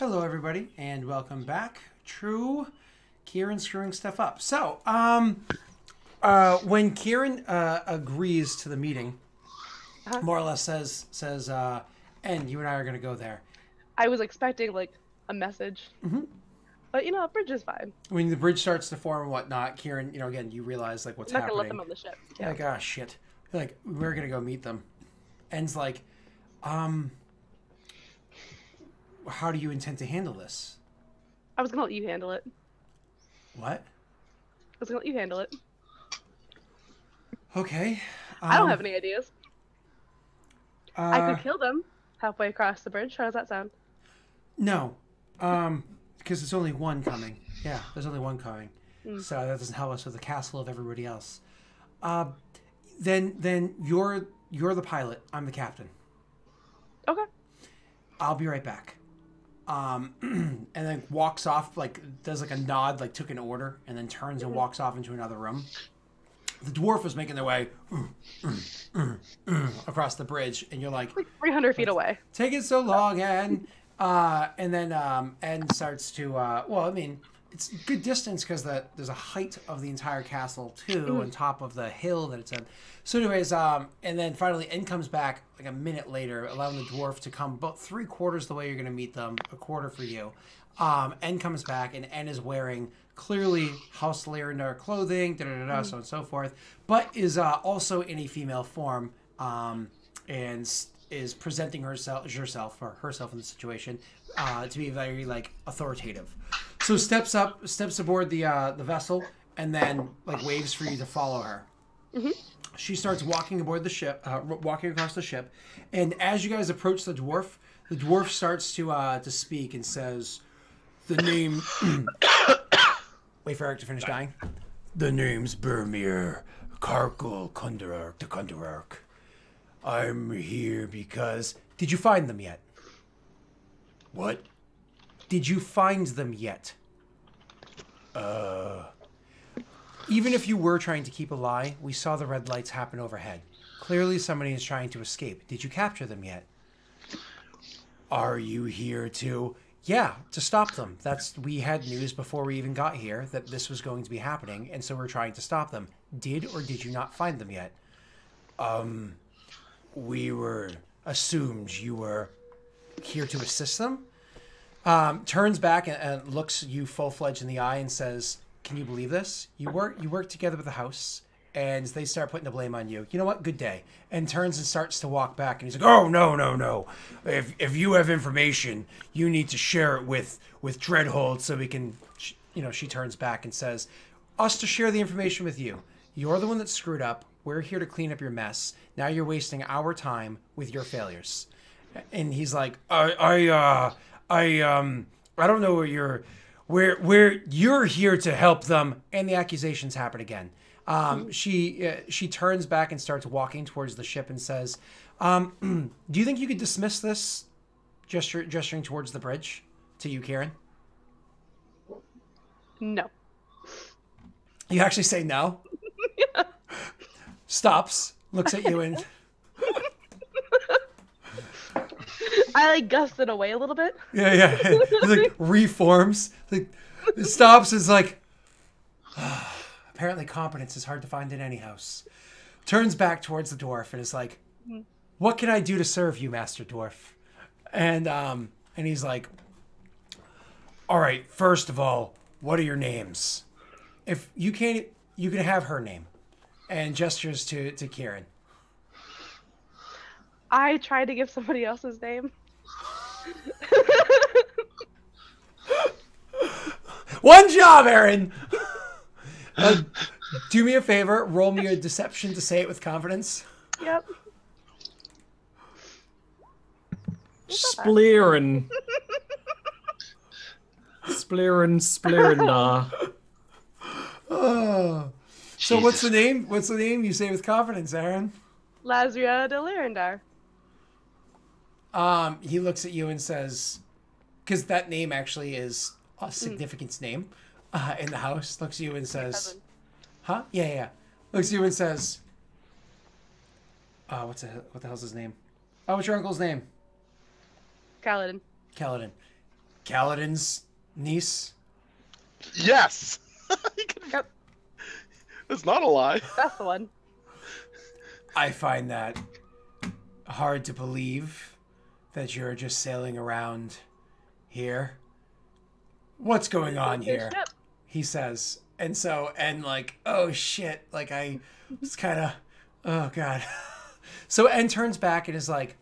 Hello, everybody, and welcome back. True, Kyrann screwing stuff up. So, when Kyrann agrees to the meeting, more or less says, and you and I are going to go there. I was expecting like a message, but a bridge is fine. When the bridge starts to form and whatnot, Kyrann, again, you realize like what's I'm not happening. gonna let them on the ship. You're like, ah, shit. You're like, we're gonna go meet them. End's like, how do you intend to handle this? I was gonna let you handle it. What? I was gonna let you handle it. Okay. I don't have any ideas. I could kill them halfway across the bridge. How does that sound? No. Because there's only one coming. Yeah, there's only one coming. So that doesn't help us with the castle of everybody else. Then you're the pilot. I'm the captain. Okay. I'll be right back. And then walks off, like does like a nod, like took an order, and then turns and walks off into another room. The dwarf was making their way across the bridge, and you're like 300 feet away. Take it so long, and then Anne starts to well, I mean, it's good distance because there's a height of the entire castle too, on top of the hill that it's in. So, anyways, and then finally, Anne comes back like a minute later, allowing the dwarf to come about 3/4 the way you're going to meet them, a quarter for you. Anne comes back, and Anne is wearing clearly House Lhazaar clothing, so on and so forth, but is also in a female form, and is presenting herself in the situation to be very like authoritative. So steps aboard the vessel, and then like waves for you to follow her. She starts walking aboard the ship, walking across the ship, and as you guys approach the dwarf starts to speak and says, "The name." Wait for Eric to finish dying. The name's Bermir Karkul Kundarark the Kundarark. I'm here because... Did you find them yet? What? Did you find them yet? Even if you were trying to keep a lie, we saw the red lights happen overhead. Clearly somebody is trying to escape. Did you capture them yet? Are you here to... Yeah, to stop them. We had news before we even got here that this was going to be happening, and so we're trying to stop them. Did or did you not find them yet? We were assumed you were here to assist them. Turns back and looks you full-fledged in the eye and says, "Can you believe this? You work together with the house, and they start putting the blame on you. You know what? Good day." And turns and starts to walk back, and he's like, "Oh, no. If you have information, you need to share it with Dreadhold so we can..." She turns back and says, "Us to share the information with you. You're the one that screwed up. We're here to clean up your mess. Now you're wasting our time with your failures." And he's like, I don't know where you're here to help them." And the accusations happen again. She turns back and starts walking towards the ship and says, "Do you think you could dismiss this?" Gesturing towards the bridge to you, Kyrann. No. You actually say no? Yeah. Stops, looks at you, and I like gusted away a little bit. yeah. He like reforms. Like stops is like apparently competence is hard to find in any house. Turns back towards the dwarf and is like, "What can I do to serve you, Master Dwarf?" And he's like, "All right, first of all, what are your names? If you can't, you can have her name." And gestures to Kyrann. I tried to give somebody else's name. One job, Aaron! Do me a favor. Roll me a deception to say it with confidence. Yep. Spleerin. Splirindar. Oh. So what's the name? What's the name you say with confidence, Aaron? Lhazaar de Lhazaar. He looks at you and says, because that name actually is a significant name in the house. Looks at you and says, "Huh? Yeah. Looks at you and says, what the hell's his name? Oh, what's your uncle's name?" Kaladin. Kaladin. Kaladin's niece? Yes. Yep, It's not a lie. that's the one. I find that hard to believe that you're just sailing around here. What's going on Your here? ship. He says. And so, and like, oh shit. Like, I was kind of, oh God. So En turns back and is like,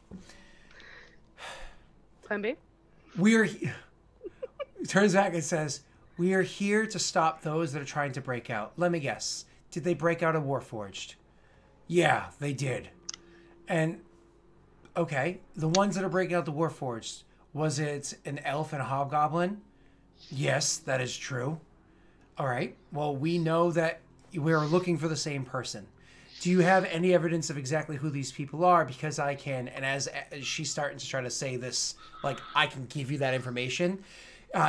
Plan B. Turns back and says, we are here to stop those that are trying to break out. Let me guess. Did they break out of Warforged? Yeah, they did. And, okay, the ones that are breaking out the Warforged, was it an elf and a hobgoblin? Yes, that is true. All right. Well, we know that we're looking for the same person. Do you have any evidence of exactly who these people are? Because I can, and as she's starting to try to say this, like, I can give you that information.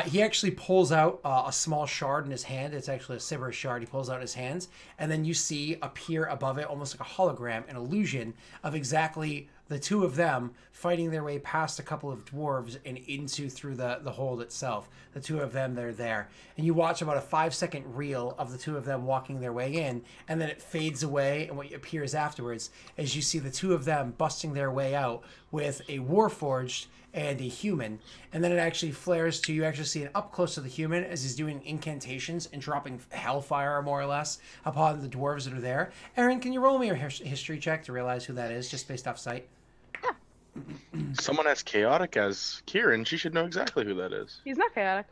He actually pulls out a small shard in his hand. It's actually a Sibir shard. He pulls out in his hands, and then you see appear above it, almost like a hologram, an illusion of exactly the two of them fighting their way past a couple of dwarves and into through the hold itself. The two of them, they're there. And you watch about a 5-second reel of the two of them walking their way in, and then it fades away, and what appears afterwards is you see the two of them busting their way out with a Warforged and a human, and then it actually flares to you actually see an up close to the human as he's doing incantations and dropping hellfire more or less upon the dwarves that are there. Aaron, can you roll me a history check to realize who that is just based off sight? Someone as chaotic as Kyrann, she should know exactly who that is. He's not chaotic.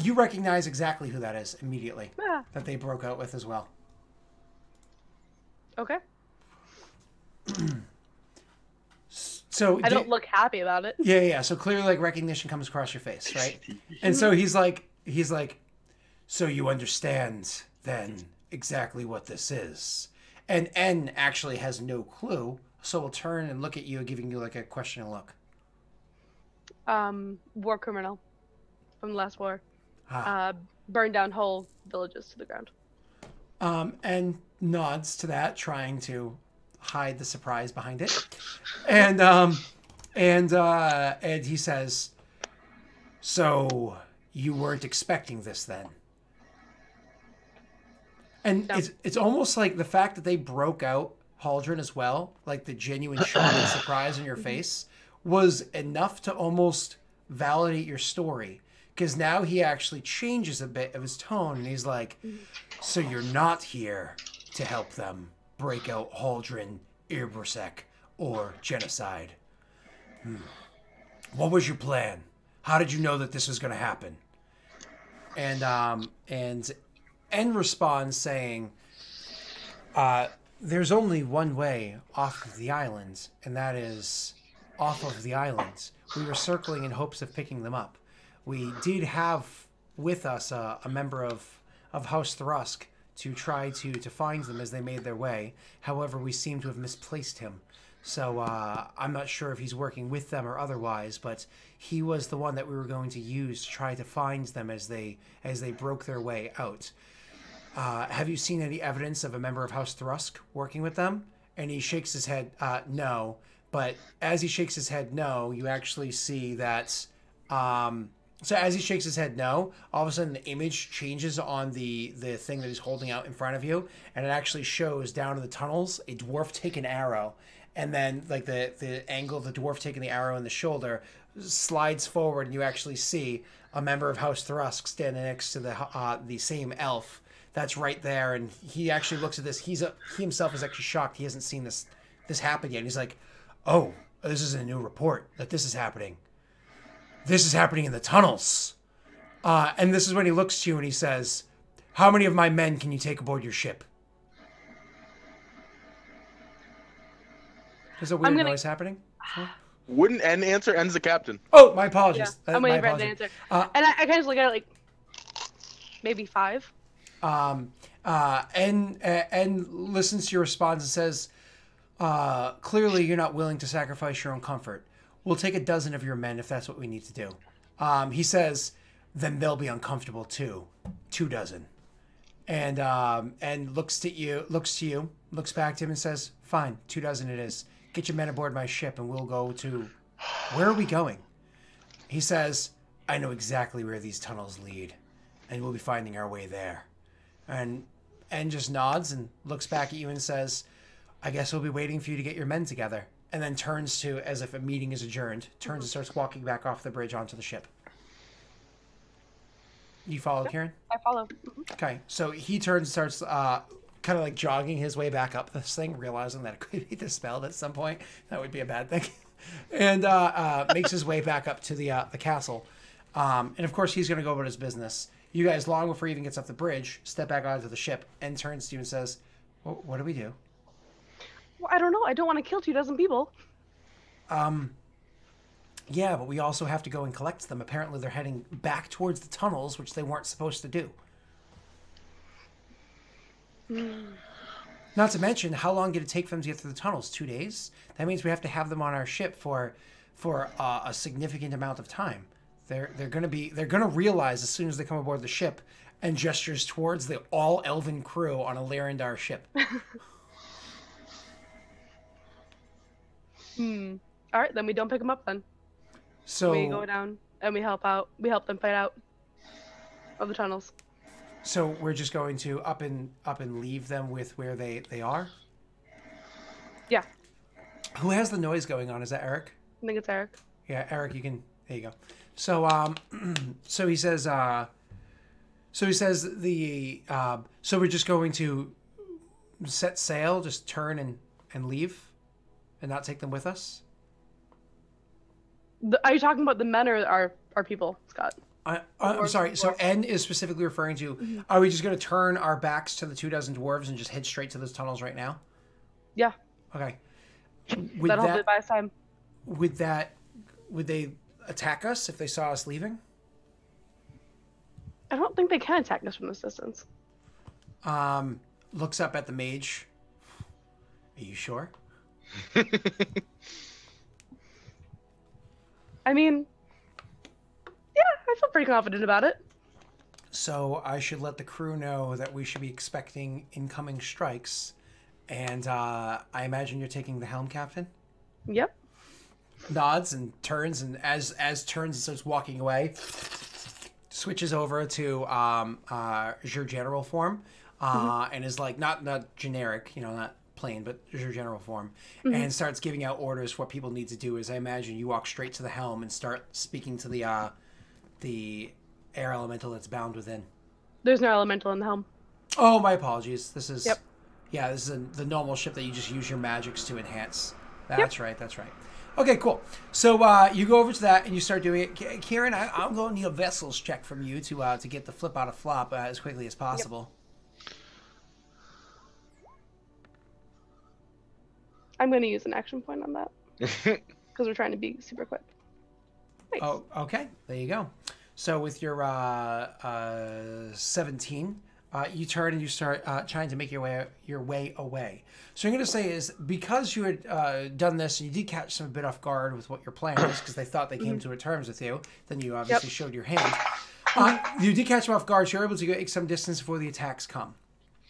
You recognize exactly who that is immediately. Ah, That they broke out with as well. okay. So I don't look happy about it. Yeah. So clearly, like, recognition comes across your face, right? And so he's like, so you understand then exactly what this is. And N actually has no clue, so we'll turn and look at you, giving you like a questioning look. War criminal from the last war. Ah. Burned down whole villages to the ground. And nods to that, trying to hide the surprise behind it. And he says, so you weren't expecting this then? And No. it's almost like the fact that they broke out Haldren as well, like the genuine shock and surprise on your face, was enough to almost validate your story. Because now he actually changes a bit of his tone, and he's like, so you're not here to help them break out Haldren, Irbrsek, or genocide. What was your plan? How did you know that this was going to happen? And N responds saying, there's only one way off of the islands, and that is off of the islands. We were circling in hopes of picking them up. We did have with us a member of House Thrusk to try to find them as they made their way. However, we seem to have misplaced him. So I'm not sure if he's working with them or otherwise, but he was the one that we were going to use to try to find them as they broke their way out. Have you seen any evidence of a member of House Thrusk working with them? And he shakes his head, no. But as he shakes his head no, you actually see that... So as he shakes his head no, all of a sudden the image changes on the thing that he's holding out in front of you, and it actually shows down in the tunnels a dwarf take an arrow, and then like the angle of the dwarf taking the arrow in the shoulder slides forward, and you actually see a member of House Thrusk standing next to the same elf that's right there, and he actually looks at this. He himself is actually shocked. He hasn't seen this happen yet. And he's like, oh, this is a new report that this is happening. This is happening in the tunnels. And this is when he looks to you and he says, how many of my men can you take aboard your ship? There's a weird noise happening. Wouldn't N answer? N's the captain. Oh, my apologies. Yeah, I'm waiting for the answer. And I kind of look at it like, maybe 5. And listens to your response and says, clearly you're not willing to sacrifice your own comfort. We'll take a dozen of your men if that's what we need to do. He says, then they'll be uncomfortable too. 2 dozen. And looks to you, looks back to him and says, fine, 2 dozen it is. Get your men aboard my ship and we'll go to... Where are we going? He says, I know exactly where these tunnels lead, and we'll be finding our way there. And just nods and looks back at you and says, I guess we'll be waiting for you to get your men together. And then turns to, as if a meeting is adjourned, turns and starts walking back off the bridge onto the ship. You follow, Kyrann? I follow. Okay, so he turns and starts kind of like jogging his way back up this thing, realizing that it could be dispelled at some point. That would be a bad thing. And makes his way back up to the castle. And of course, he's going to go about his business. You guys, long before he even gets off the bridge, step back onto the ship and turns to you and says, what do we do? Well, I don't know. I don't want to kill 2 dozen people. Yeah, but we also have to go and collect them. Apparently, they're heading back towards the tunnels, which they weren't supposed to do. Not to mention, how long did it take for them to get through the tunnels? 2 days? That means we have to have them on our ship for a significant amount of time. They're gonna realize as soon as they come aboard the ship, and gestures towards the all elven crew on a Lyrandar ship. All right, then we don't pick them up then. So we go down and we help out. We help them fight out of the tunnels. So we're just going to up and leave them with where they are? Yeah. Who has the noise going on? Is that Eric? I think it's Eric. Yeah, Eric, you can. There you go. So so he says so we're just going to set sail, just turn and leave, and not take them with us. Are you talking about the men or our people, Scott? I'm sorry. So N is specifically referring to, are we just going to turn our backs to the 2 dozen dwarves and just head straight to those tunnels right now? Yeah. Okay. That'll help buy us time. Would they attack us if they saw us leaving? I don't think they can attack us from this distance. Looks up at the mage. Are you sure? I mean, yeah, I feel pretty confident about it. So I should let the crew know that we should be expecting incoming strikes. And I imagine you're taking the helm, Captain? Yep. Nods and turns, and as turns and starts walking away, switches over to your general form, and is like not generic, not plain, but your general form, and starts giving out orders for what people need to do. As I imagine you walk straight to the helm and start speaking to the air elemental that's bound within. There's no elemental in the helm. Oh, my apologies. This is Yep. Yeah, this is the normal ship that you just use your magics to enhance. That's right. That's right. Okay, cool. So you go over to that and you start doing it. Kyrann, I'm going to need a vessels check from you to get the flip out of flop as quickly as possible. Yep. I'm going to use an action point on that because we're trying to be super quick. Nice. Oh, okay. There you go. So with your 17, you turn and you start trying to make your way away. So I'm going to say is because you had done this and you did catch them a bit off guard with what your plan is because they thought they came to terms with you, then you obviously showed your hand. You did catch them off guard. So you're able to get some distance before the attacks come.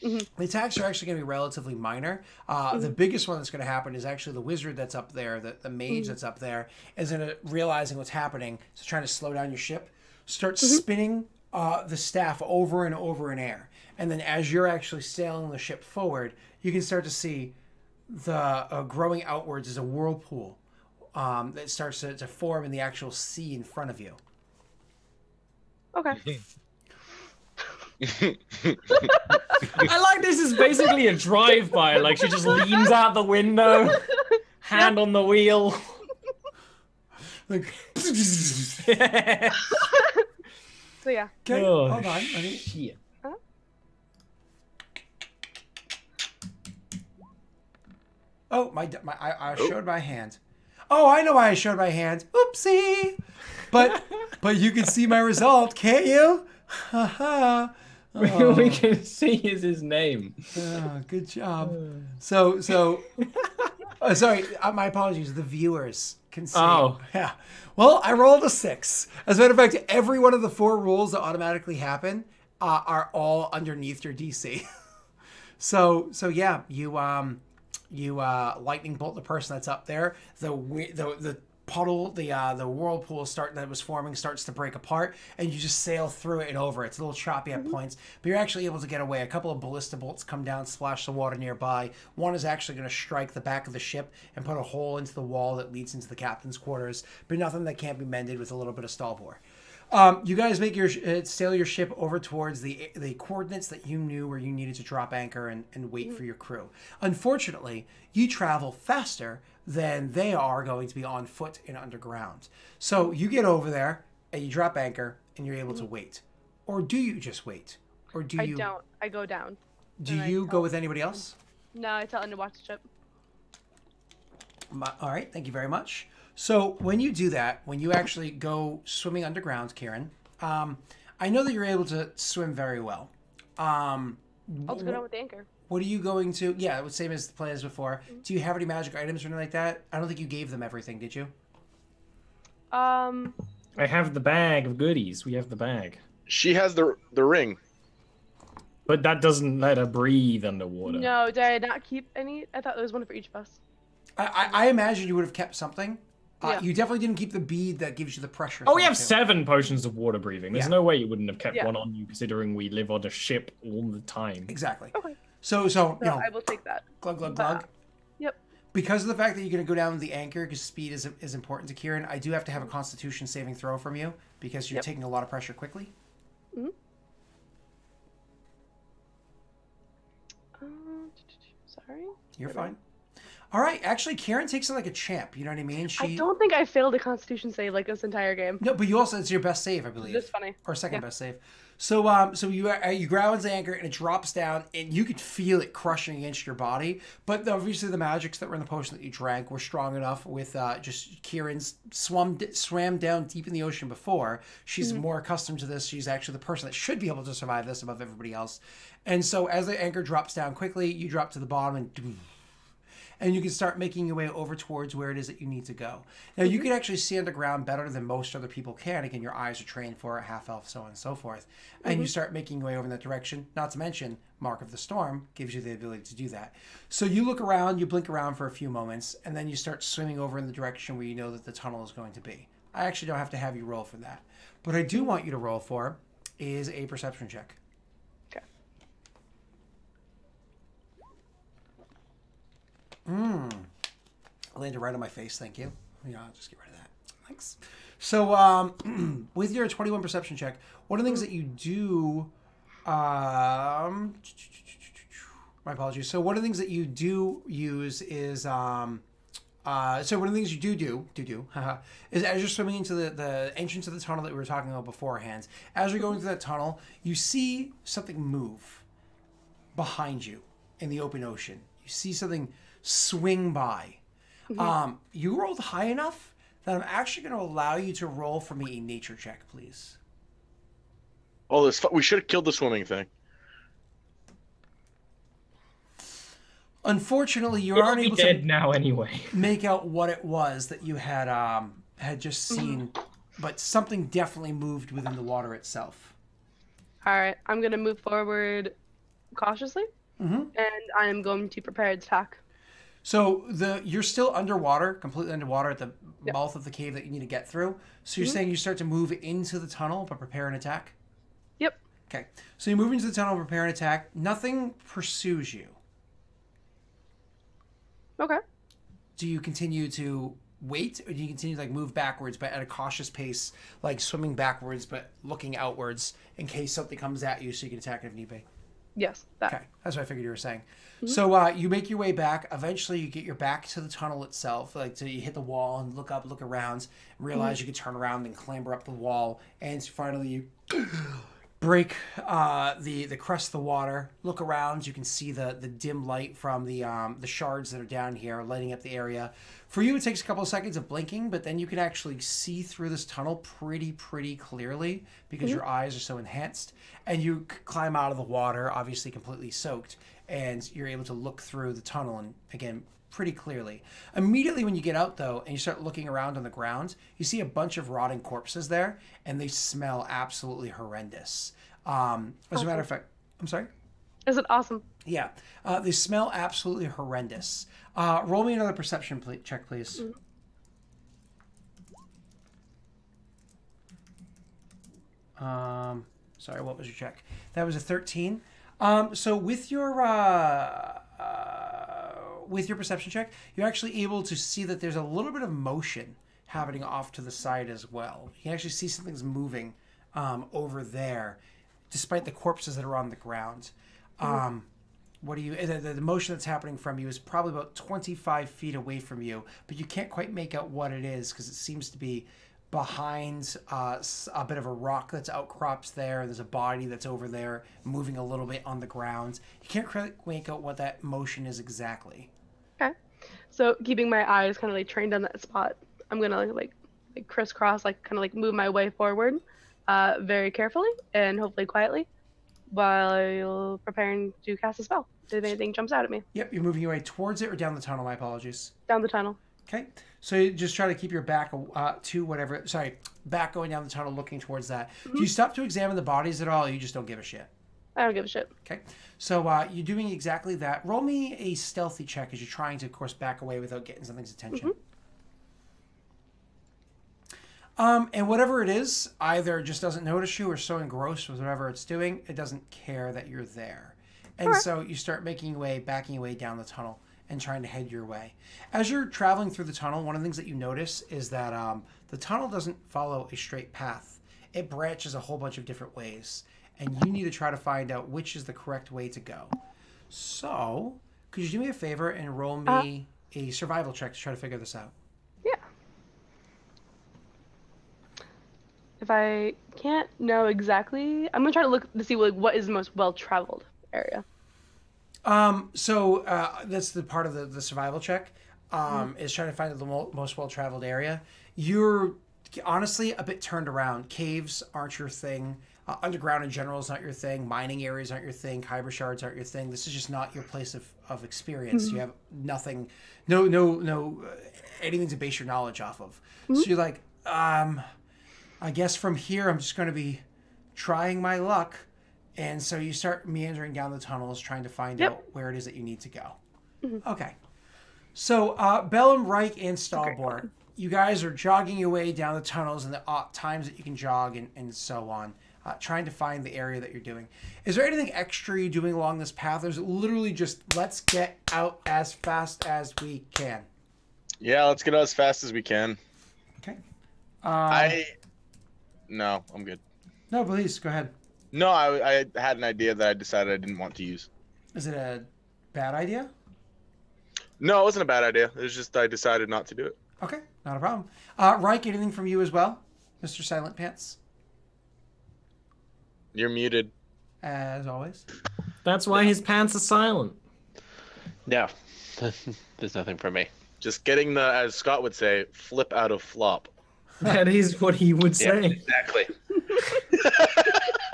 The attacks are actually going to be relatively minor. The biggest one that's going to happen is actually the wizard that's up there, the mage that's up there, is going to realizing what's happening, so trying to slow down your ship, start spinning the staff over and over in air. And then as you're actually sailing the ship forward, you can start to see the growing outwards is a whirlpool that starts to form in the actual sea in front of you. Okay. I like this is basically a drive-by. Like she just leans out the window, hand on the wheel. Like, so yeah. Okay, Oh, hold on. shit. Oh, I showed my hand. Oh, I know why I showed my hand. Oopsie. But you can see my result, can't you? Haha. All we can see is his name. Oh, good job. So sorry, my apologies. The viewers can see. Oh. Yeah. Well, I rolled a 6. As a matter of fact, every one of the 4 rules that automatically happen are all underneath your DC. So you lightning bolt the person that's up there. The puddle, the whirlpool that was forming starts to break apart, and you just sail through it and over it. It's a little choppy at points, but you're actually able to get away. A couple of ballista bolts come down, splash the water nearby. One is actually going to strike the back of the ship and put a hole into the wall that leads into the captain's quarters, but nothing that can't be mended with a little bit of stall bore. You guys make your sail your ship over towards the coordinates that you knew where you needed to drop anchor and wait for your crew. Unfortunately, you travel faster than they are going to be on foot and underground. So you get over there and you drop anchor and you're able to wait. Or do you just wait? Or do you... I don't. I go down. Do you go with anybody else? No, I tell him to watch the ship. All right, thank you very much. So when you do that, when you actually go swimming underground, Kyrann, I know that you're able to swim very well. I'll just go down with the anchor. What are you going to... Yeah, it was same as the play as before. Do you have any magic items or anything like that? I don't think you gave them everything, did you? I have the bag of goodies. We have the bag. She has the ring. But that doesn't let her breathe underwater. No, did I not keep any? I thought there was one for each of us. I imagine you would have kept something. Yeah. You definitely didn't keep the bead that gives you the pressure. Oh, we have 7 potions of water breathing. There's no way you wouldn't have kept Yeah. one on you, considering we live on a ship all the time. Exactly. Okay. So you know, I will take that. glug, glug, glug. Yep. Because of the fact that you're going to go down with the anchor, because speed is important to Kyrann, I do have to have a Constitution saving throw from you, because you're taking a lot of pressure quickly. Mm-hmm. Sorry. You're fine. All right, actually, Kyrann takes it like a champ. You know what I mean? I don't think I failed a Constitution save like this entire game. No, but you also, it's your best save, I believe. Just funny. Or second best save. So so you grab onto the anchor and it drops down and you could feel it crushing against your body. But obviously the magics that were in the potion that you drank were strong enough with just Kieran's swam down deep in the ocean before. She's more accustomed to this. She's actually the person that should be able to survive this above everybody else. And so as the anchor drops down quickly, you drop to the bottom and you can start making your way over towards where it is that you need to go. Now, you can actually see underground better than most other people can. Again, your eyes are trained for it, half-elf, so on and so forth. And you start making your way over in that direction. Not to mention, Mark of the Storm gives you the ability to do that. So you look around, you blink around for a few moments, and then you start swimming over in the direction where you know that the tunnel is going to be. I actually don't have to have you roll for that. What I do want you to roll for is a perception check. Landed right on my face, thank you. Yeah, I'll just get rid of that. Thanks. So, with your 21 perception check, one of the things that you do... my apologies. So, one of the things that you do use is... so, one of the things you do is as you're swimming into the entrance of the tunnel that we were talking about beforehand, as you're going through that tunnel, you see something move behind you in the open ocean. You see something swing by. You rolled high enough that I'm actually going to allow you to roll for me a nature check, please. Oh, we should have killed the swimming thing. Unfortunately, you aren't able dead to now anyway. make out what it was that you had just seen, but something definitely moved within the water itself. All right, I'm gonna move forward cautiously, and I'm going to prepare to attack. So you're still underwater, completely underwater at the mouth of the cave that you need to get through. So you're saying you start to move into the tunnel but prepare an attack? Yep. Okay. So you move into the tunnel, prepare an attack. Nothing pursues you. Okay. Do you continue to wait, or do you continue to move backwards but at a cautious pace, like swimming backwards but looking outwards in case something comes at you so you can attack it if need be? Yes. That. Okay, that's what I figured you were saying. So you make your way back. Eventually, you get your back to the tunnel itself. So you hit the wall and look up, look around, and realize you can turn around and clamber up the wall. And finally, you break the crest of the water. Look around. You can see the dim light from the shards that are down here, lighting up the area. For you, it takes a couple of seconds of blinking, but then you can actually see through this tunnel pretty clearly because your eyes are so enhanced. And you climb out of the water, obviously completely soaked, and you're able to look through the tunnel, and again, pretty clearly. Immediately when you get out, though, and you start looking around on the ground, you see a bunch of rotting corpses there, and they smell absolutely horrendous. As a matter of fact, I'm sorry? Is it awesome? Yeah. They smell absolutely horrendous. Roll me another perception check, please. Sorry, what was your check? That was a 13. So with your perception check, you're actually able to see that there's a little bit of motion happening off to the side as well. You can actually see something's moving over there, despite the corpses that are on the ground. What do you? The motion that's happening from you is probably about 25 feet away from you, but you can't quite make out what it is because it seems to be behind a bit of a rock that's outcrops there. There's a body that's over there moving a little bit on the ground. You can't quite make out what that motion is exactly. Okay. So keeping my eyes kind of like trained on that spot, I'm gonna like crisscross, like kind of like move my way forward, very carefully and hopefully quietly, while preparing to cast a spell. If anything jumps out at me. Yep, you're moving your way towards it or down the tunnel. My apologies. Down the tunnel. Okay, so you just try to keep your back to whatever. Sorry, back going down the tunnel, looking towards that. Do you stop to examine the bodies at all? Or you just don't give a shit. I don't give a shit. Okay, so you're doing exactly that. Roll me a stealthy check as you're trying to, of course, back away without getting something's attention. And whatever it is, either just doesn't notice you or so engrossed with whatever it's doing, it doesn't care that you're there. And so you start making your way, backing your way down the tunnel and trying to head your way. As you're traveling through the tunnel, one of the things that you notice is that the tunnel doesn't follow a straight path. It branches a whole bunch of different ways. And you need to try to find out which is the correct way to go. So, could you do me a favor and roll me a survival check to try to figure this out? Yeah. If I can't know exactly, I'm gonna try to look to see like what is the most well-traveled area. So that's the part of the survival check, is trying to find the most well-traveled area. You're honestly a bit turned around. Caves aren't your thing. Underground in general is not your thing. Mining areas aren't your thing. Kyber shards aren't your thing. This is just not your place of experience. You have nothing, no anything to base your knowledge off of. So you're like, I guess from here I'm just going to be trying my luck. And so you start meandering down the tunnels, trying to find out where it is that you need to go. Okay. So Bellum, Reich, and Stalbor, you guys are jogging your way down the tunnels and the times that you can jog and so on, trying to find the area that you're doing. Is there anything extra you're doing along this path? Or is it literally just, let's get out as fast as we can? Yeah, let's get out as fast as we can. Okay. No, I'm good. No, please, go ahead. No, I had an idea that I decided I didn't want to use. Is it a bad idea? No, it wasn't a bad idea. It was just I decided not to do it. Okay, not a problem. Reich, anything from you as well, Mr. Silent Pants? You're muted. As always. That's why his pants are silent. No, there's nothing from me. Just getting the, as Scott would say, flip out of flop. That is what he would Yeah, say. exactly.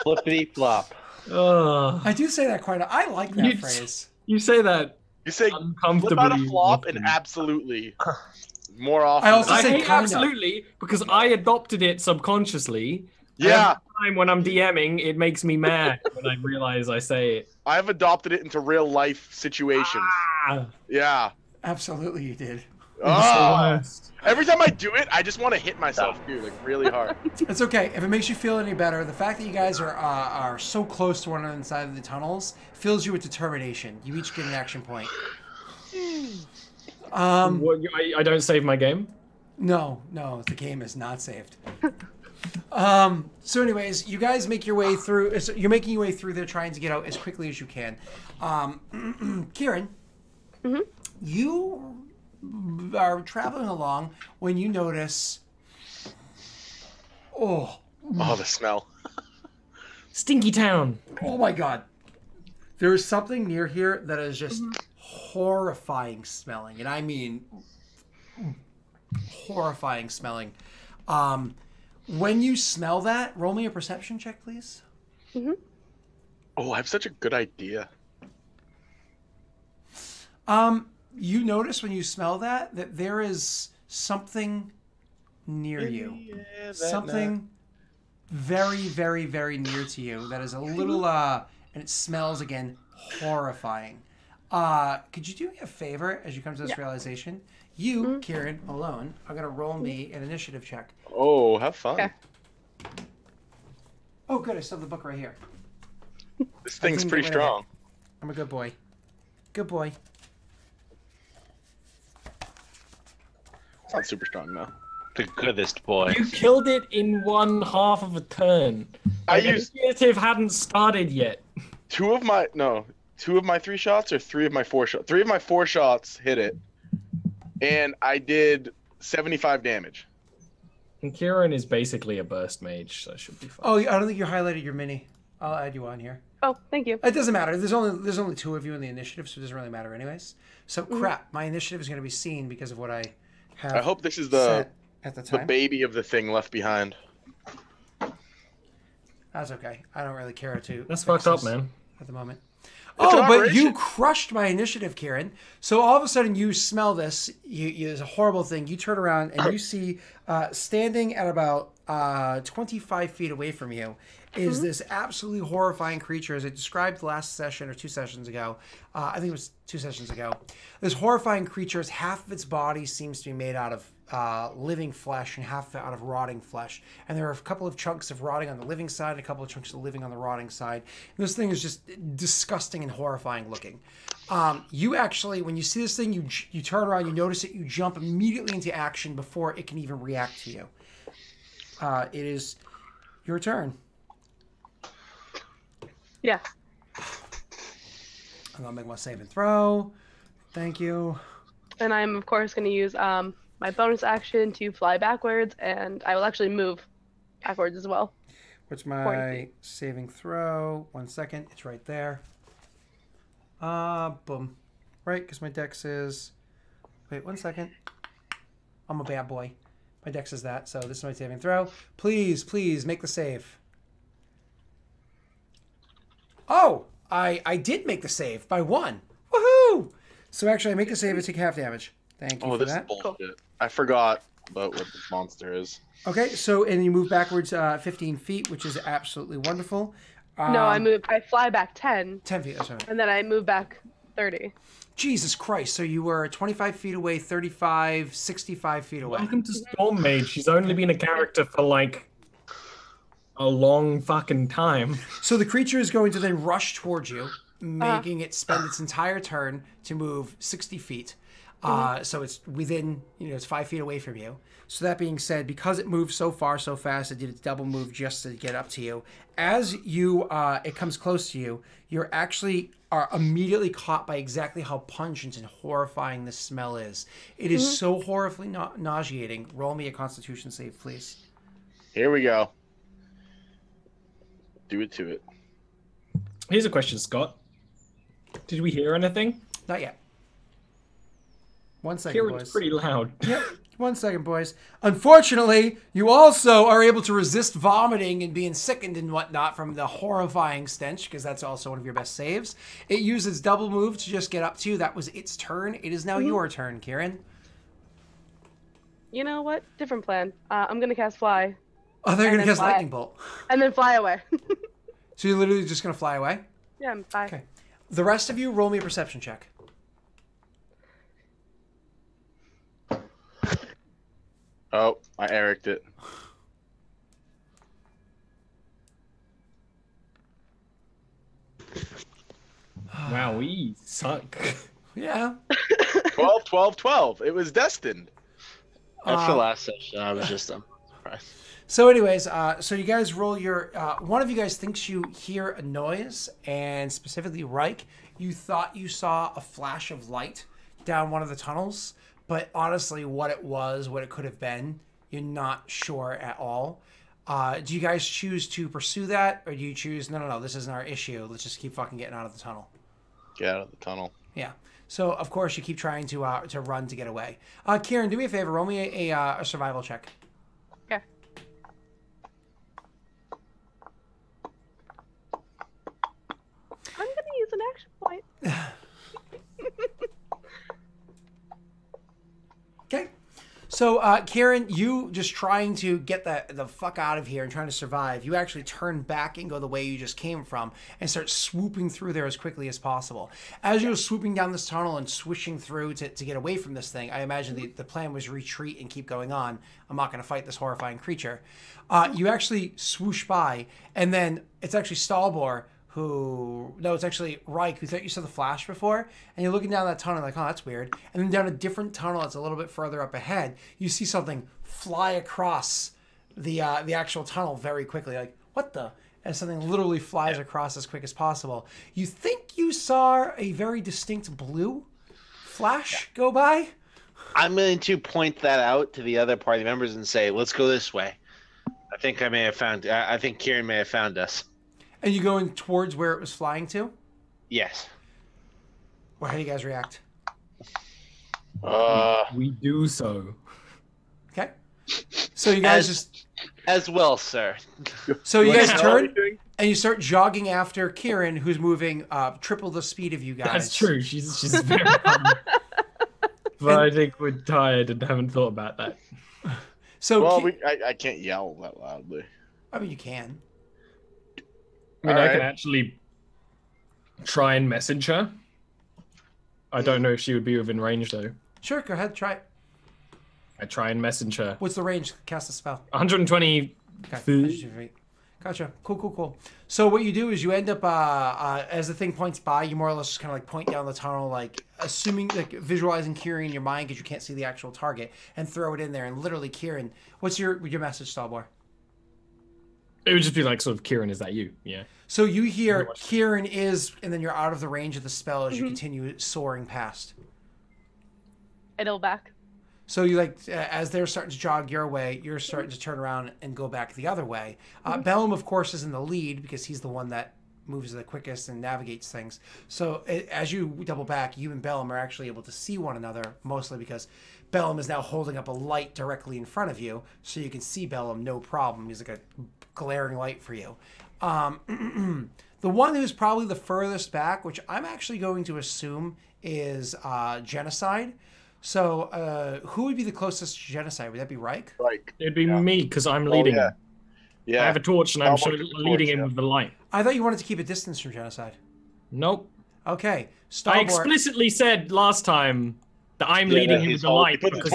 Flippity flop. I do say that quite. I like that phrase. You say that. You say Uncomfortably flip out of flop often. and absolutely more often. I also I say hate kinda. absolutely because I adopted it subconsciously. Yeah. Every time when I'm DMing, it makes me mad when I realize I say it. I've adopted it into real life situations. Ah, Yeah. Absolutely, you did. it's the Oh. worst. Every time I do it, I just want to hit myself too, like really hard. It's okay. If it makes you feel any better, the fact that you guys are so close to one another inside of the tunnels fills you with determination. You each get an action point. What, I don't save my game? No, the game is not saved. So anyways, you guys make your way through. You're making your way through there, trying to get out as quickly as you can. Kyrann, you are traveling along when you notice. Oh the smell. Stinky Town. Oh my God! There is something near here that is just horrifying smelling, and I mean horrifying smelling. When you smell that, roll me a perception check, please. Oh, I have such a good idea. You notice when you smell that there is something near you. Yeah, Something very, very, very near to you that is a little, and it smells, again, horrifying. Could you do me a favor as you come to this realization? You, Kyrann, alone, are going to roll me an initiative check. Oh, have fun. Okay. Oh, good. I still have the book right here. This thing's didn't pretty get rid of strong. I'm a good boy. Good boy. It's not super strong though. The goodest boy. You killed it in 1/2 of a turn. I Like, used- initiative hadn't started yet. 2 of my 3 shots or 3 of my 4 shots. 3 of my 4 shots hit it, and I did 75 damage. And Kyrann is basically a burst mage, so it should be fine. Oh, I don't think you highlighted your mini. I'll add you on here. Oh, thank you. It doesn't matter. There's only 2 of you in the initiative, so it doesn't really matter anyways. So crap, my initiative is going to be seen because of what I have. I hope this is the set at the time. baby of the thing left behind. That's okay. I don't really care to. That's fix fucked up, this man. At the moment. It's Oh, an but operation. you crushed my initiative, Kyrann. So all of a sudden you smell this. It's a horrible thing. You turn around and you see standing at about 25 feet away from you is this absolutely horrifying creature, as I described last session or 2 sessions ago. I think it was 2 sessions ago. This horrifying creature, half of its body seems to be made out of living flesh and half out of rotting flesh. And there are a couple of chunks of rotting on the living side and a couple of chunks of living on the rotting side. And this thing is just disgusting and horrifying looking. You actually, when you see this thing, you turn around, you notice it, you jump immediately into action before it can even react to you. It is your turn. Yeah. I'm gonna make my save and throw. Thank you. And I'm of course going to use my bonus action to fly backwards, and I will actually move backwards as well. What's my saving throw? 1 second. It's right there. Boom. Right, because my dex is... Wait, 1 second. I'm a bad boy. My dex is that, so this is my saving throw. Please, please, make the save. Oh! I did make the save by 1. Woohoo! So actually, I make a save and take half damage. Thank you for This that. is bullshit. I forgot about what this monster is. Okay, so and you move backwards 15 feet, which is absolutely wonderful. No, I fly back 10, 10 feet, that's right. and then I move back 30. Jesus Christ, so you were 25 feet away, 35, 65 feet away. Welcome to Storm Mage. She's only been a character for like a long fucking time. So the creature is going to then rush towards you, making it spend its entire turn to move 60 feet. So it's within, it's 5 feet away from you. So that being said, because it moved so far so fast, it did its double move just to get up to you. As it comes close to you, you're actually are immediately caught by exactly how pungent and horrifying this smell is. It is so horribly nauseating. Roll me a Constitution save, please. Here we go. Do it to it. Here's a question, Scott. Did we hear anything? Not yet. 1 second, Kieran's boys. pretty loud. Yep. 1 second, boys. Unfortunately, you also are able to resist vomiting and being sickened and whatnot from the horrifying stench, because that's also one of your best saves. It used its double move to just get up to you. That was its turn. It is now your turn, Kyrann. You know what? Different plan. I'm going to cast fly, Oh, they're going to then cast fly. lightning bolt. and then fly away. So you're literally just going to fly away? Yeah, I'm fine. Okay. The rest of you, roll me a perception check. Oh, I Eric'd it. Wow, we suck. Yeah. 12, 12, 12. It was destined. After last session, I was just surprised. So anyways, so you guys roll your... one of you guys thinks you hear a noise, and specifically Reich, you thought you saw a flash of light down one of the tunnels, but honestly what it was, what it could have been, you're not sure at all. Do you guys choose to pursue that, or do you choose, no, this isn't our issue, let's just keep fucking getting out of the tunnel? Get out of the tunnel. Yeah. So, of course, you keep trying to run to get away. Kyrann, do me a favor, roll me a survival check. Okay. I'm going to use an action point. Okay. So, Kyrann, you just trying to get the fuck out of here and trying to survive, you actually turn back and go the way you just came from and start swooping through there as quickly as possible. As you're swooping down this tunnel and swishing through to get away from this thing, I imagine the plan was retreat and keep going on. I'm not going to fight this horrifying creature. You actually swoosh by, and then it's actually Stalbor it's actually Reich, who thought you saw the flash before, and you're looking down that tunnel like, oh, that's weird. And then down a different tunnel that's a little bit further up ahead, you see something fly across the actual tunnel very quickly. Like, what the? And something literally flies across as quick as possible. You think you saw a very distinct blue flash go by? I'm going to point that out to the other party members and say, let's go this way. I think Kyrann may have found us. And you going towards where it was flying to? Yes. Well, how do you guys react? We do so. Okay. So you guys as well, sir. So you guys turn and you start jogging after Kyrann, who's moving triple the speed of you guys. That's true. She's very but I think we're tired and haven't thought about that. So I can't yell that loudly. I mean, you can. I mean, I can actually try and message her. I don't know if she would be within range, though. Sure, go ahead, try it. I try and message her. What's the range? Cast a spell. 120 feet. Okay. Gotcha. Cool. So what you do is you end up, as the thing points by, you more or less just kind of like point down the tunnel, like assuming, like visualizing Kyrann in your mind because you can't see the actual target, and throw it in there. And literally, Kyrann, what's your message, Stalbor? It would just be like sort of, Kyrann, is that you? Yeah. So you hear Kyrann is, and then you're out of the range of the spell as you continue soaring past. Idle back. So you as they're starting to jog your way, you're starting to turn around and go back the other way. Bellum, of course, is in the lead because he's the one that moves the quickest and navigates things. So as you double back, you and Bellum are actually able to see one another, mostly because Bellum is now holding up a light directly in front of you, so you can see Bellum no problem. He's like a glaring light for you. The one who's probably the furthest back, which I'm actually going to assume is Genocide. So who would be the closest to Genocide? Would that be Reich? Reich. It'd be me because I'm leading. Yeah. I have a torch and I'm leading him with the light. I thought you wanted to keep a distance from Genocide. Nope. Okay. I explicitly said last time that I'm leading him with the light because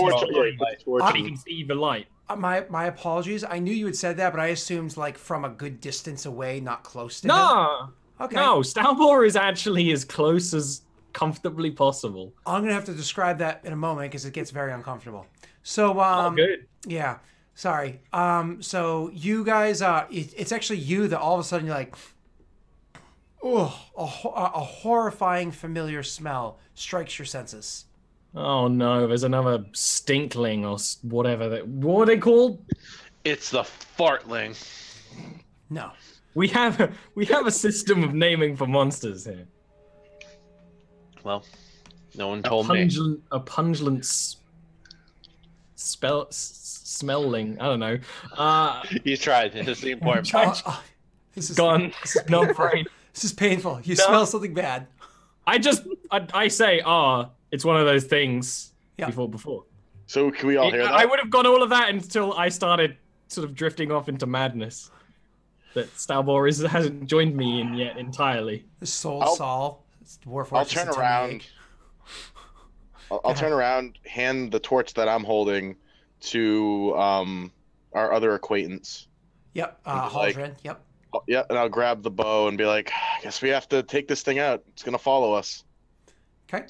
he can see the light. My apologies. I knew you had said that, but I assumed like from a good distance away, not close to him. No. Okay. No, Stalbor is actually as close as comfortably possible. I'm gonna have to describe that in a moment because it gets very uncomfortable. So good. Yeah. Sorry. So you guys it's actually you that all of a sudden you're like, oh, a horrifying familiar smell strikes your senses. Oh no, there's another stinkling or whatever what are they called? It's the fartling. No. We have a system of naming for monsters here. Well, no one told me. A pungent smelling. I don't know. You tried. This is the important part. This is gone. No brain. This is painful. You smell something bad. I say, it's one of those things. Yeah. Before. So can we all hear that? I would have got all of that until I started sort of drifting off into madness. That Stalbor hasn't joined me in yet entirely. The Saul. I'll turn around. I'll turn around, hand the torch that I'm holding to our other acquaintance. Yep, Haldren. Yep. Yeah, and I'll grab the bow and be like, I guess we have to take this thing out. It's gonna follow us. Okay.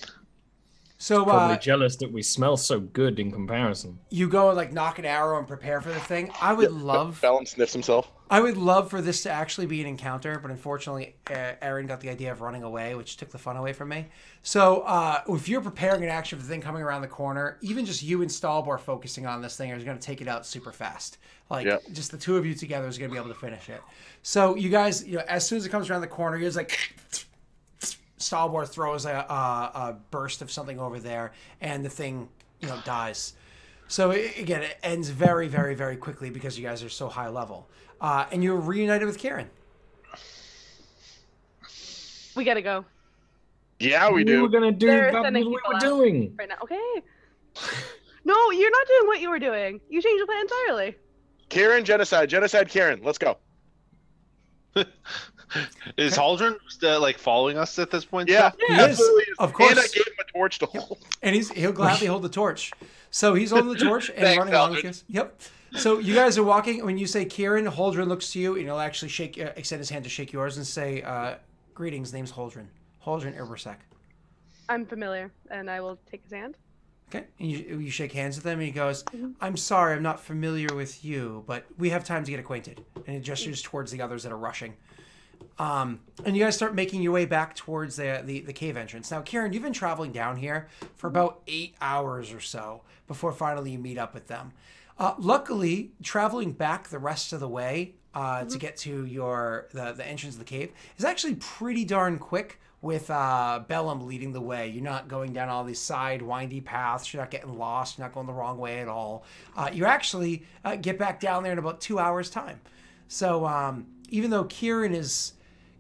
So probably jealous that we smell so good in comparison. You go and like knock an arrow and prepare for the thing. I would love. Bellum sniffs himself. I would love for this to actually be an encounter, but unfortunately, Aaron got the idea of running away, which took the fun away from me. So if you're preparing an action for the thing coming around the corner, even just you and Stalbor focusing on this thing is going to take it out super fast. Like just the two of you together is going to be able to finish it. So you guys, as soon as it comes around the corner, you're just like. Stalbor throws a burst of something over there, and the thing, dies. So again, it ends very, very, very quickly because you guys are so high level, and you're reunited with Kyrann. We gotta go. Yeah, we do. We were gonna do that. We were doing right now. Okay. No, you're not doing what you were doing. You changed the plan entirely. Kyrann, genocide, Kyrann. Let's go. Is Haldren still like following us at this point? Yeah, He absolutely. is, of course. And I gave him a torch to hold. And he'll gladly hold the torch. So he's holding the torch and Thanks, running along with Eldred. you. Yep. So you guys are walking. When you say Kyrann, Haldren looks to you and he'll actually extend his hand to shake yours and say, "Greetings. Name's Haldren. Haldren Ibersek." I'm familiar, and I will take his hand. Okay. And you shake hands with him, and he goes, "I'm sorry, I'm not familiar with you, but we have time to get acquainted." And he gestures towards the others that are rushing. And you guys start making your way back towards the cave entrance. Now, Kyrann, you've been traveling down here for about 8 hours or so before finally you meet up with them. Luckily, traveling back the rest of the way to get to the entrance of the cave is actually pretty darn quick, with Bellum leading the way. You're not going down all these side windy paths. You're not getting lost. You're not going the wrong way at all. You actually get back down there in about 2 hours' time. So even though Kyrann is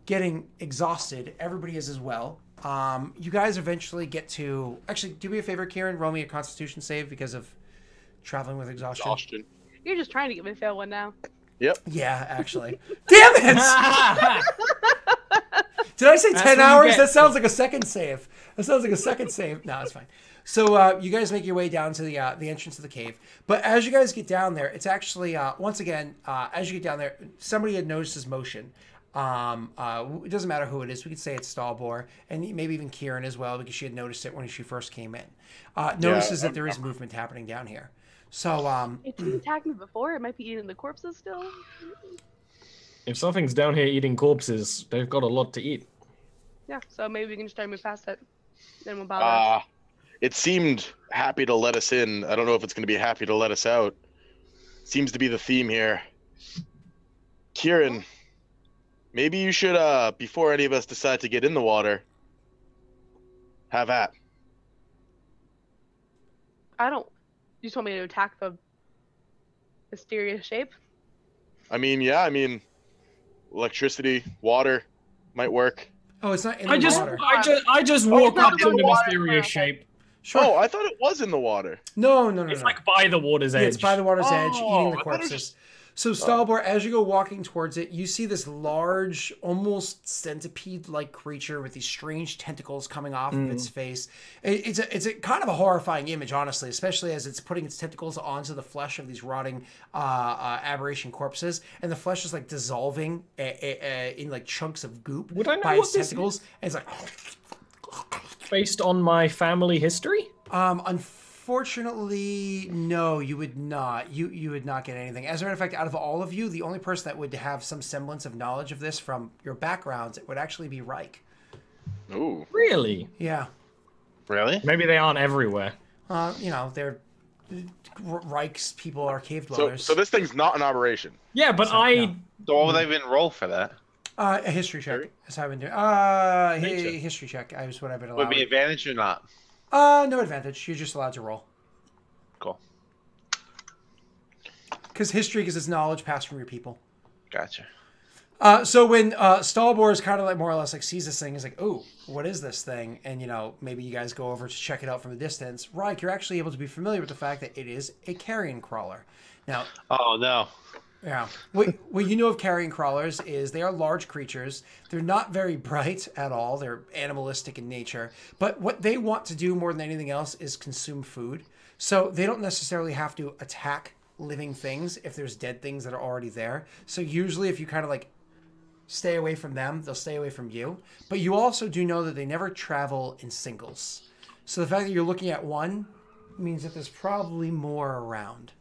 getting exhausted, everybody is as well. You guys eventually get to... Actually, do me a favor, Kyrann. Roll me a Constitution save because of traveling with exhaustion. You're just trying to get me to fail one now. Yep. Yeah, actually. Damn it! Did I say 10 hours? That sounds like a second save. No, it's fine. So you guys make your way down to the entrance of the cave. But as you guys get down there, it's actually, once again, as you get down there, somebody had noticed his motion. It doesn't matter who it is. We could say it's Stalbor, and maybe even Kyrann as well, because she had noticed it when she first came in. Notices that there is movement happening down here. So It didn't attack me before. It might be eating the corpses still. If something's down here eating corpses, they've got a lot to eat. Yeah, so maybe we can just try to move past it. Then we'll bother. It seemed happy to let us in. I don't know if it's going to be happy to let us out. Seems to be the theme here. Kyrann, maybe you should, before any of us decide to get in the water, have at. I don't. You just want me to attack the mysterious shape? I mean, yeah, electricity, water might work. oh, it's not in the water. I just walk up to the mysterious shape. Sure. Oh, I thought it was in the water. No. It's like by the water's edge. Yeah, it's by the water's edge, eating the I thought it was corpses. just- So, Stalbor, as you go walking towards it, you see this large, almost centipede-like creature with these strange tentacles coming off of its face. It's a kind of a horrifying image, honestly, especially as it's putting its tentacles onto the flesh of these rotting aberration corpses, and the flesh is like dissolving in like chunks of goop Would I know by what its this tentacles. And it's like, Based on my family history? unfortunately, no, you would not. You would not get anything. As a matter of fact, out of all of you, the only person that would have some semblance of knowledge of this from your backgrounds, it would actually be Reich. Ooh. Really? Yeah. Really? Maybe they aren't everywhere. They're Reich's people are cave So, dwellers. so this thing's not an operation. Yeah, but no. So what would I even roll for that? A history check. That's how I've been doing. History check. Is what I've been allowed. Would be advantage or not? No advantage. You're just allowed to roll. Cool. Because history is knowledge passed from your people. Gotcha. So when Stalbor is kind of like more or less like sees this thing, he's like, "Oh, what is this thing?" And maybe you guys go over to check it out from a distance. Reich, you're actually able to be familiar with the fact that it is a carrion crawler. Now, Oh no. yeah, what you know of carrion crawlers is they are large creatures. They're not very bright at all. They're animalistic in nature. But what they want to do more than anything else is consume food. So they don't necessarily have to attack living things if there's dead things that are already there. So usually if you kind of like stay away from them, they'll stay away from you. But you also do know that they never travel in singles. So the fact that you're looking at one means that there's probably more around.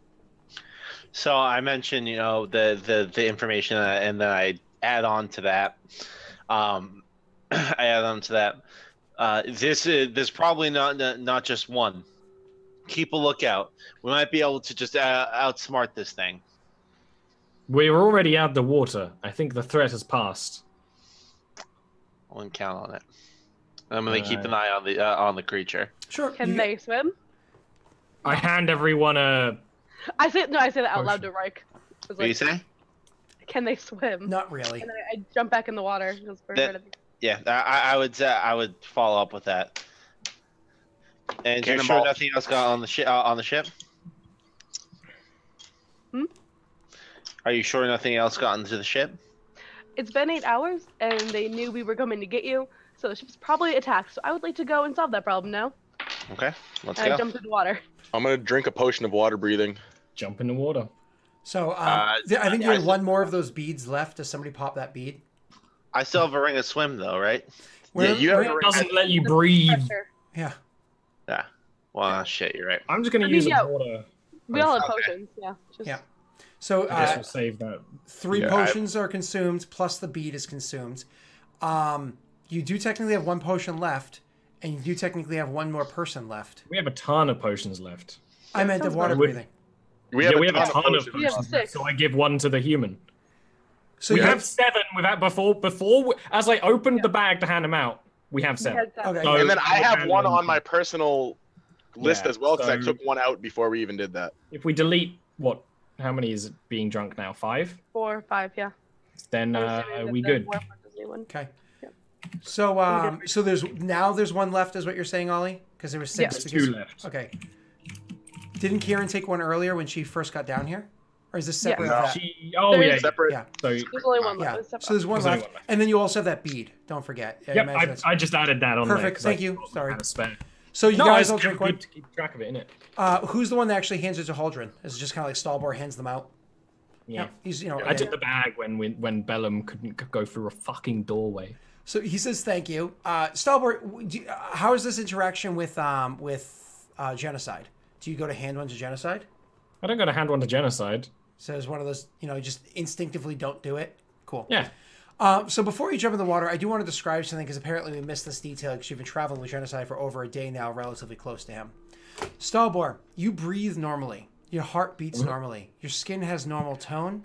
So I mentioned, the information, and then I add on to that. There's probably not just one. Keep a lookout. We might be able to just outsmart this thing. We're already out the water. I think the threat has passed. I wouldn't count on it. I'm gonna keep an eye on the creature. Sure. Can they swim? I hand everyone a... I say that out loud to Reich. What do you say? Can they swim? Not really. And then I jump back in the water. Yeah, I would follow up with that. And you're sure Cannonball. nothing else got on the ship? On the ship? Are you sure nothing else got into the ship? It's been 8 hours, and they knew we were coming to get you, so the ship's probably attacked. So I would like to go and solve that problem now. Okay, let's And I go. jumped in the water. I'm gonna drink a potion of water breathing. Jump in the water. So I think you had one more of those beads left. Does somebody pop that bead? I still have a ring of swim though, right? Where, you have where- It doesn't let you breathe. Pressure. yeah. Yeah. Well, shit, you're right. I'm just gonna I mean, use yeah. the water. We all have Okay. potions, yeah. Just... Yeah. So I guess we'll save that. 3 Yeah, potions are consumed, plus the bead is consumed. You do technically have 1 potion left, and you do technically have 1 more person left. We have a ton of potions left. I meant the sounds water good. breathing. We have we a have a ton of potions. We have potions, 6. so I give 1 to the human. So We you have 7 without before as I opened the bag to hand them out. We have 7. Okay. So- And then I have Okay. 1 on my personal list Yeah, as well because I so- took 1 out before we even did that. If we delete what? How many is it being drunk now? 5. 4, 5, yeah. Then I'm assuming that we the good. dwarf one does need one. Okay. Yeah. So so there's 1 left, is what you're saying, Ollie? Because there was 6. Yeah. There's because- 2 left. Okay. Didn't Kyrann take 1 earlier when she first got down here, or is this Yeah. separate? No. of that? Oh There yeah. is- Separate. Yeah. So There's only one Yeah. left. So there's 1 There's only left, 1 left. and then you also have that bead. Don't forget. yep, imagine it's- I just added that on there. Perfect, 'cause thank I you. thought we Sorry. had a spare. So you No, guys I all drink 1. good to keep track of it, innit? Who's the one that actually hands it to Haldren? Is it just kind of like Stalbor hands them out? Yeah. He's I took the bag when Bellum couldn't go through a fucking doorway. So he says thank you. Stalbor, how is this interaction with genocide? Do you go to hand 1 to genocide? I don't go to hand 1 to genocide. So it's one of those, just instinctively don't do it. Cool. Yeah. So before you jump in the water, I do want to describe something because apparently we missed this detail because you've been traveling with genocide for over a day now, relatively close to him. Stalbor, you breathe normally. Your heart beats normally. Your skin has normal tone.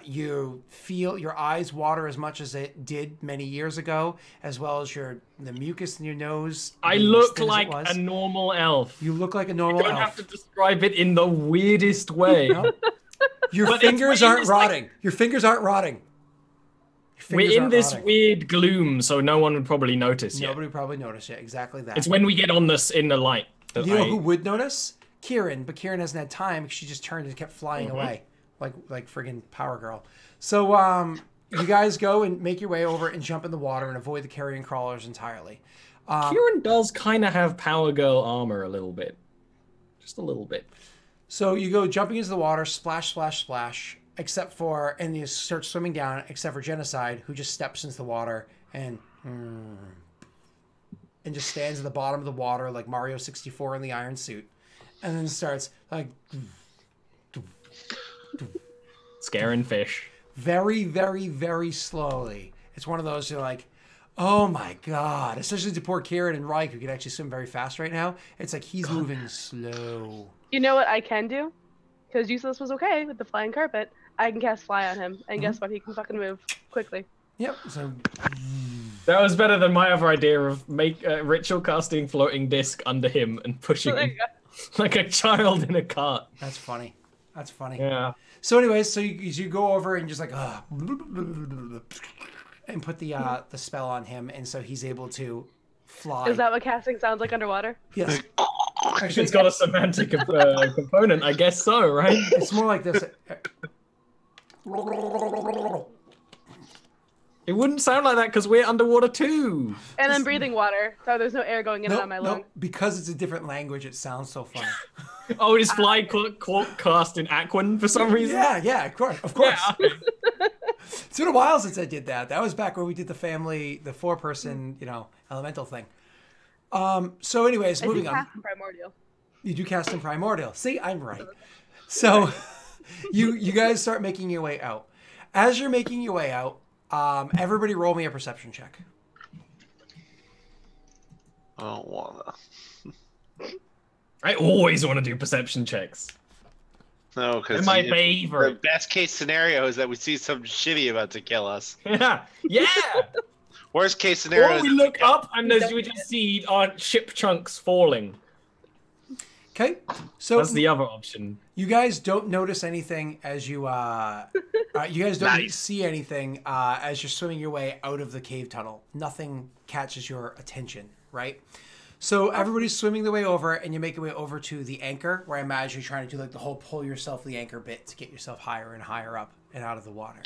You feel your eyes water as much as it did many years ago, as well as the mucus in your nose. I being as look thin as it like was. a normal elf. You look like a You normal don't elf. have to describe it in the weirdest way. No? Your But it's fingers weird, aren't it's like- rotting. Your fingers aren't rotting. Your fingers We're in aren't this rotting. weird gloom, so no one would probably notice yet. Nobody probably noticed yet. Exactly that. It's when we get on this in the light that You know who would notice? Kyrann, but Kyrann hasn't had time because she just turned and kept flying away, like friggin' Power Girl. So you guys go and make your way over and jump in the water and avoid the carrion crawlers entirely. Kyrann does kind of have Power Girl armor a little bit, just a little bit. So you go jumping into the water, splash, splash, splash, and you start swimming down, except for Genocide, who just steps into the water and just stands at the bottom of the water like Mario 64 in the iron suit, and then starts like Scaring fish. very, very, very slowly. It's one of those you're like, oh my god, especially to poor Kyrann and Reich, who can actually swim very fast right now. It's like he's moving slow. You know what I can do? Because Useless was okay with the flying carpet. I can cast Fly on him, and guess what? He can fucking move quickly. Yep. So That was better than my other idea of ritual casting floating disc under him and pushing There him you go. like a child in a cart. that's funny. That's funny. Yeah. So, anyways, so you go over and just like and put the spell on him, and so he's able to fly. Is that what casting sounds like underwater? Yes. If Actually, it's got a semantic component, I guess so, right? it's more like this. It wouldn't sound like that because we're underwater too. And then breathing water, so there's no air going in and out my lung. Because it's a different language, it sounds so funny. Oh, is fly cast in Aquan for some reason? Yeah, of course. Yeah. It's been a while since I did that. That was back when we did the 4-person, elemental thing. So anyways, I do moving on. cast Primordial. You do cast in Primordial. See, I'm right. So you guys start making your way out. As you're making your way out, everybody roll me a perception check. I don't wanna. I always want to do perception checks. No, because They're my the favorite. best case scenario is that we see some shitty about to kill us. Yeah. Yeah. Worst case scenario Or is we look up and we just see our ship chunks falling. Okay, so That's the other option. you guys don't notice anything as you you guys don't Nice. see anything as you're swimming your way out of the cave tunnel. Nothing catches your attention, right? So everybody's swimming their way over, and you make your way over to the anchor, where I imagine you're trying to do like the whole pull yourself the anchor bit to get yourself higher and higher up and out of the water.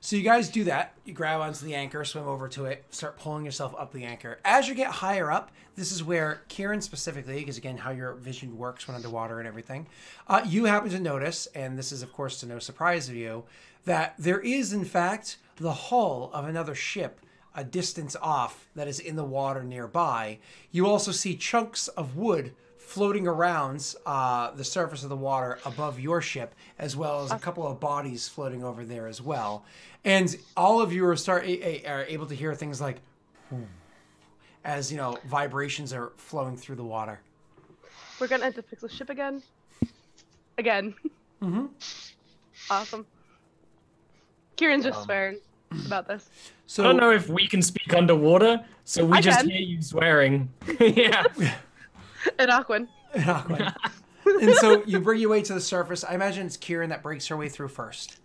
So you guys do that. You grab onto the anchor, swim over to it, start pulling yourself up the anchor. As you get higher up, this is where Kyrann specifically, because again, how your vision works when underwater and everything, you happen to notice, and this is of course to no surprise of you, that there is in fact the hull of another ship a distance off that is in the water nearby. You also see chunks of wood floating around the surface of the water above your ship, as well as a couple of bodies floating over there as well. And all of you are able to hear things like, as vibrations are flowing through the water. We're gonna have to fix the ship again. Again. Mm-hmm. Awesome. Kieran's just swearing about this. So I don't know if we can speak underwater, so we I just can. hear you swearing. Yeah. And Aquin. And so you bring your way to the surface. I imagine it's Kyrann that breaks her way through first.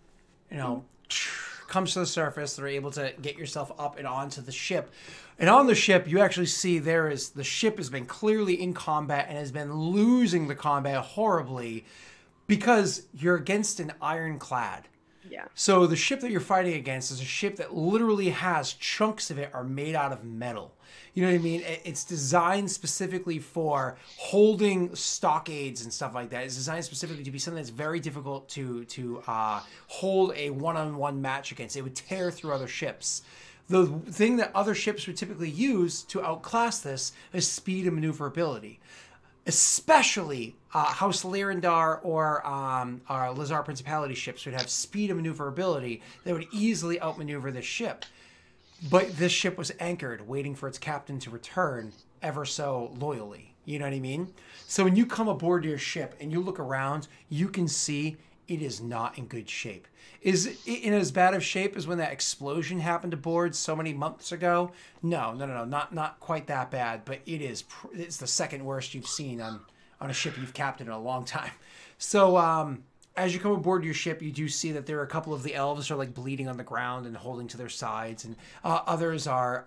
Comes to the surface. They're able to get yourself up and onto the ship. And on the ship, you actually see the ship has been clearly in combat and has been losing the combat horribly because you're against an ironclad. Yeah. So the ship that you're fighting against is a ship that literally has chunks of it are made out of metal. You know what I mean? It's designed specifically for holding stockades and stuff like that. It's designed specifically to be something that's very difficult to hold a one-on-one match against. It would tear through other ships. The thing that other ships would typically use to outclass this is speed and maneuverability. Especially House Lyrandar or Lhazaar Principalities ships would have speed and maneuverability that would easily outmaneuver this ship. But this ship was anchored, waiting for its captain to return ever so loyally. You know what I mean? So when you come aboard your ship and you look around, you can see it is not in good shape. Is it in as bad of shape as when that explosion happened aboard so many months ago? No, not quite that bad, but it's the second worst you've seen on a ship you've captained in a long time. So as you come aboard your ship, you do see that there are a couple of the elves are like bleeding on the ground and holding to their sides, and others are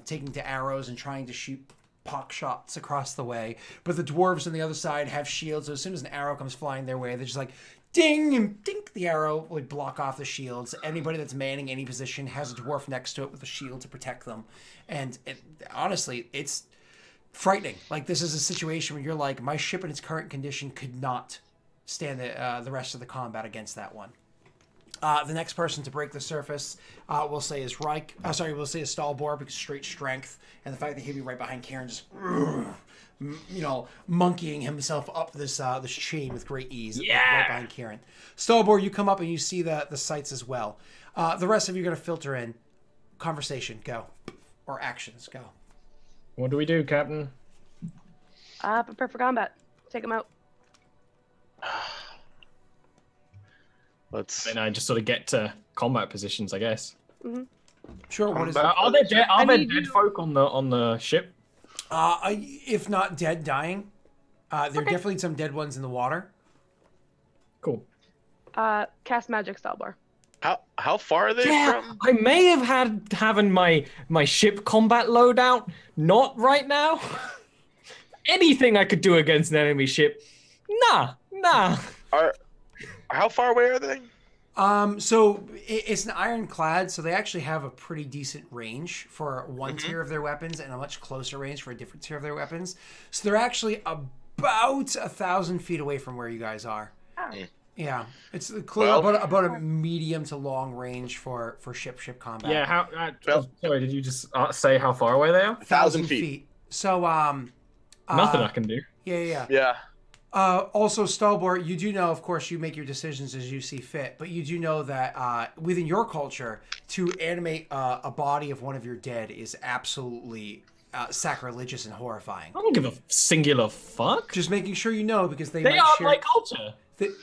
taking to arrows and trying to shoot pock shots across the way. But the dwarves on the other side have shields, so as soon as an arrow comes flying their way, they're just like ding and dink. The arrow would block off the shields. Anybody that's manning any position has a dwarf next to it with a shield to protect them, and honestly, it's frightening. Like, this is a situation where you're like, my ship in its current condition could not stand the rest of the combat against that one. The next person to break the surface, we'll say is we'll say is Stalbor, because straight strength and the fact that he'd be right behind Kyrann, just monkeying himself up this chain with great ease, right behind Kyrann. Stalbor, you come up and you see the sights as well. The rest of you are going to filter in. Conversation, go, or actions, go. What do we do, Captain? Prepare for combat. Take him out. And I just sort of get to combat positions, I guess. Mm-hmm. Sure. What is it? Are there dead folk on the ship? If not dead, dying. There are definitely some dead ones in the water. Cool. Cast magic, Stalbor. How far are they from? I may have having my ship combat loadout. Not right now. Anything I could do against an enemy ship. Nah. How far away are they? So it's an ironclad, so they actually have a pretty decent range for one tier of their weapons and a much closer range for a different tier of their weapons. So they're actually about 1,000 feet away from where you guys are. Oh. Yeah, it's about a medium to long range for ship combat. Yeah. Sorry, did you just say how far away they are? 1,000 feet. So nothing I can do. Yeah. Also, Stalbor, you do know, of course, you make your decisions as you see fit, but you do know that within your culture, to animate a body of one of your dead is absolutely sacrilegious and horrifying. I don't give a singular fuck. Just making sure you know, because they are my culture.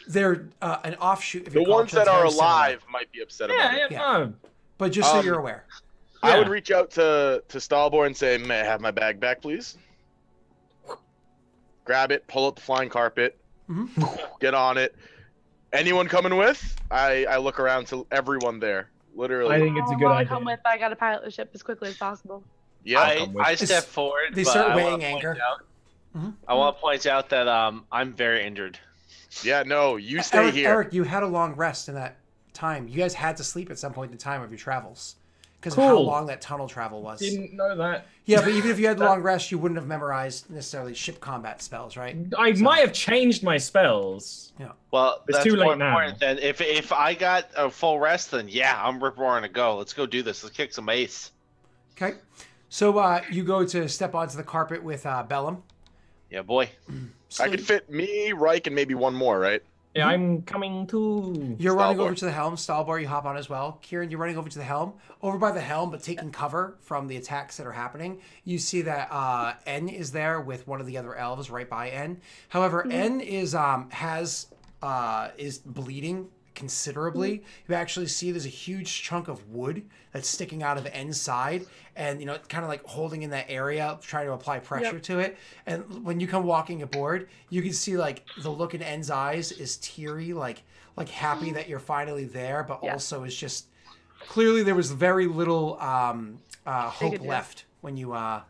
They're an offshoot of the your ones culture. that are alive might be upset about it. No. But just so you're aware. I would reach out to Stalbor and say, may I have my bag back, please? Grab it, pull up the flying carpet, get on it. Anyone coming with? I look around to everyone there. Literally. I think it's a good idea. Come with. I gotta pilot the ship as quickly as possible. Yeah. I step forward. They but start I weighing wanna point anchor. out- Mhm. I want to point out that I'm very injured. Yeah, no, you stay Eric, here. Eric, you had a long rest in that time. You guys had to sleep at some point in time of your travels because of how Cool. long that tunnel travel was. Didn't know that. Yeah, but even if you had the long rest, you wouldn't have memorized necessarily ship combat spells, right? I might have changed my spells. Yeah. Well, It's that's too more late now. important than if I got a full rest, then yeah, I'm rip roaring to go. Let's go do this. Let's kick some ace. Okay. So you go to step onto the carpet with Bellum. Yeah, boy. I could fit me, Reich, and maybe one more, right? Yeah, I'm coming too. You're running over Stalbar. to the helm. Stalbar, you hop on as well. Kyrann, you're running over to the helm. Over by the helm, but taking cover from the attacks that are happening. You see that N is there with one of the other elves right by N. However, N is bleeding considerably. You actually see there's a huge chunk of wood that's sticking out of N's side, and kind of like holding in that area, trying to apply pressure to it. And when you come walking aboard, you can see like the look in N's eyes is teary, like happy that you're finally there, but also is just clearly there was very little hope left when you So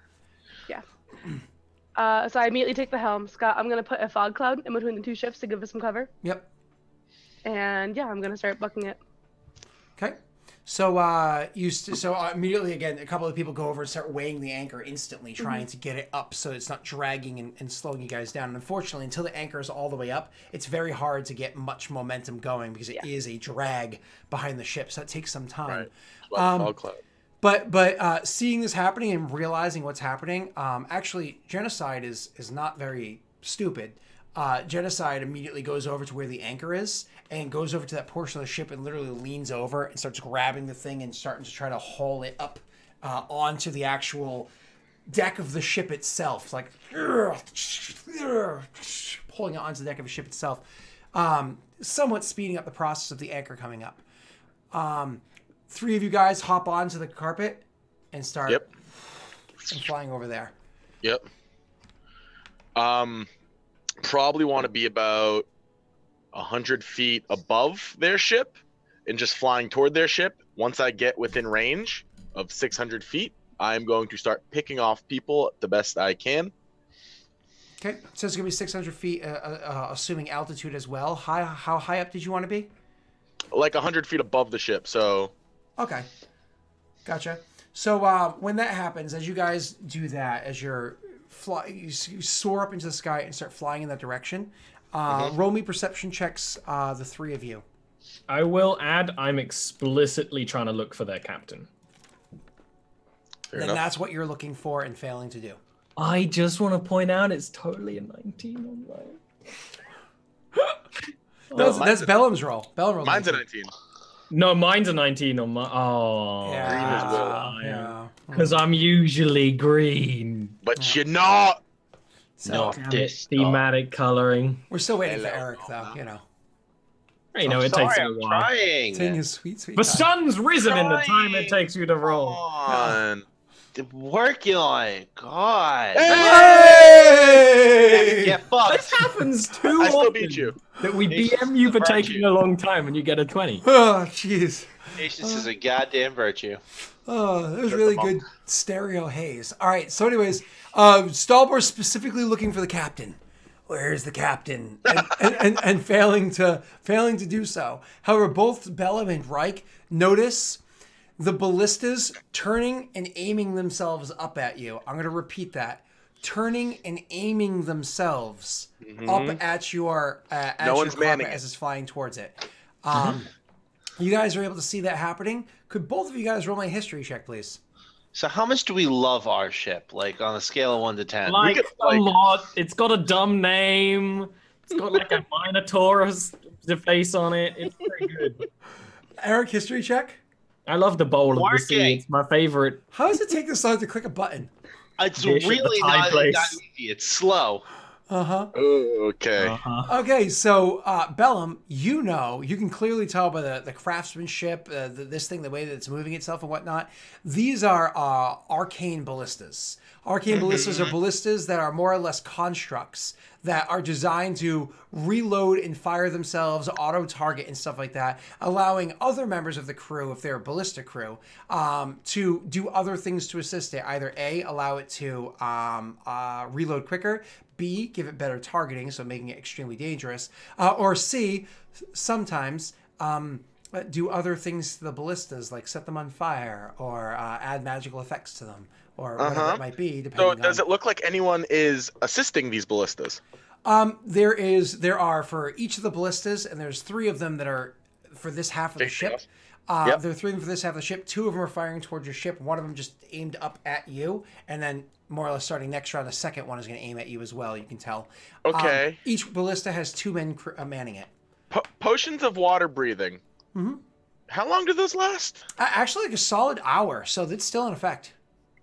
I immediately take the helm. Scott, I'm gonna put a fog cloud in between the two ships to give us some cover. Yep. And yeah, I'm gonna start bucking it. Okay. So immediately again, a couple of people go over and start weighing the anchor instantly, trying to get it up so it's not dragging and slowing you guys down. And unfortunately, until the anchor is all the way up, it's very hard to get much momentum going because it is a drag behind the ship. So that takes some time. Right. Fog cloud. But seeing this happening and realizing what's happening, actually, Genocide is not very stupid. Genocide immediately goes over to where the anchor is and goes over to that portion of the ship and literally leans over and starts grabbing the thing and starting to try to haul it up onto the actual deck of the ship itself. It's like pulling it onto the deck of the ship itself, somewhat speeding up the process of the anchor coming up. Three of you guys hop onto the carpet and start and flying over there. Yep. Probably want to be about 100 feet above their ship and just flying toward their ship. Once I get within range of 600 feet, I'm going to start picking off people the best I can. Okay, so it's going to be 600 feet, assuming altitude as well. How high up did you want to be? Like 100 feet above the ship, so... Okay, gotcha. So when that happens, as you guys do that, as you soar up into the sky and start flying in that direction, roll me perception checks, the three of you. I will add, I'm explicitly trying to look for their captain. Fair Then enough. that's what you're looking for and failing to do. I just want to point out it's totally a 19 on mine. That's Bellum's roll. Bellum rolled Mine's a 19. 19. No, mine's a 19 on my. Oh, Yeah. because I'm usually green. But you're not. So Damn it, thematic coloring. we're still waiting for Eric, though. You know, it takes a I'm while. trying. Taking his sweet The time. sun's risen in the time it takes you to roll. On. Working on it. God. Hey! Get fucked. This happens too I still often beat you. that we Patience BM you is for a taking virtue. a long time and you get a 20. Oh, jeez. Patience is a goddamn virtue. Oh, that was really good stereo haze. All right, so anyways, Stalbar specifically looking for the captain. Where's the captain? And failing to do so. However, both Bellum and Reich notice the ballistas turning and aiming themselves up at you. I'm going to repeat that. Turning and aiming themselves up at your one's carpet manning as it's flying towards it. You guys are able to see that happening. Could both of you guys roll my history check, please? So how much do we love our ship? Like on a scale of 1 to 10? Like, could, a like- lot. It's got a dumb name. It's got like a Minotaurus face on it. It's pretty good. Eric, history check? I love the bowl of the sea. Working. It's my favorite. How does it take this long to click a button? It's Dish at the really Thai not place. easy. It's slow. Okay. Okay, so Bellum, you can clearly tell by the craftsmanship, this thing, the way that it's moving itself and whatnot. These are arcane ballistas. Arcane ballistas are ballistas that are more or less constructs that are designed to reload and fire themselves, auto-target and stuff like that, allowing other members of the crew, if they're a ballista crew, to do other things to assist it. Either A, allow it to reload quicker, B, give it better targeting, so making it extremely dangerous, or C, sometimes do other things to the ballistas, like set them on fire or add magical effects to them, or whatever it might be. So does it look like anyone is assisting these ballistas? There are for each of the ballistas, and there's 3 of them that are for this half of the ship. There are 3 of them for this half of the ship. 2 of them are firing towards your ship. One of them just aimed up at you, and then more or less starting next round, the second one is going to aim at you as well. You can tell. Okay. Each ballista has 2 men manning it. Potions of water breathing. How long do those last? Actually, like a solid hour, so that's still in effect.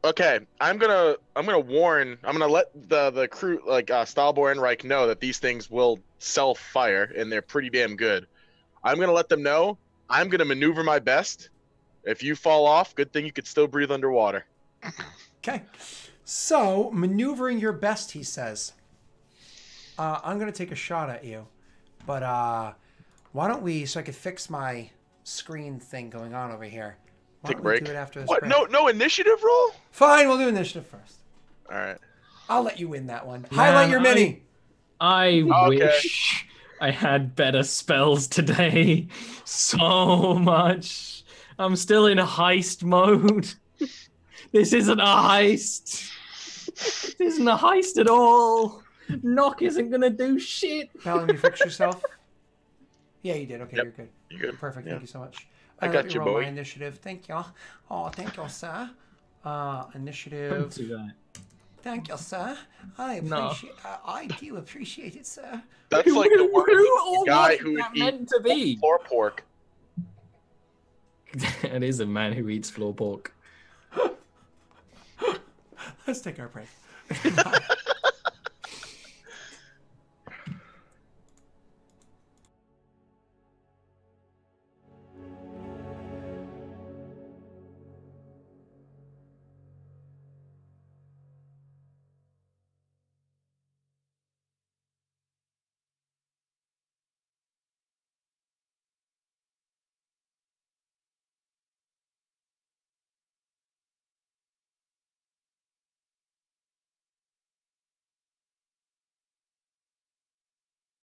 Okay, I'm gonna let the crew, like Stalbor and Reich, know that these things will self-fire, and they're pretty damn good. I'm gonna let them know. I'm gonna maneuver my best. If you fall off, good thing you could still breathe underwater. Okay. So, maneuvering your best, he says. I'm going to take a shot at you. But why don't we, so I could fix my screen thing going on over here. Why Take a don't we break. do it after this What? break? No initiative roll? Fine, we'll do initiative first. All right. I'll let you win that one. Highlight your mini. I wish I had better spells today. So much. I'm still in heist mode. This isn't a heist. This isn't a heist at all. Knock isn't gonna do shit. Bellum, you fix yourself? Yeah, you did. Okay, Yep. you're good. You good? Perfect. Yeah. Thank you so much. I got you, roll boy. my initiative. Thank you. Oh, thank you, sir. Don't Initiative. do that. Thank you, sir. I appreciate. I do appreciate it, sir. That's like the word of the guy who would that eat meant to be? floor pork. It is a man who eats floor pork. Let's take our break.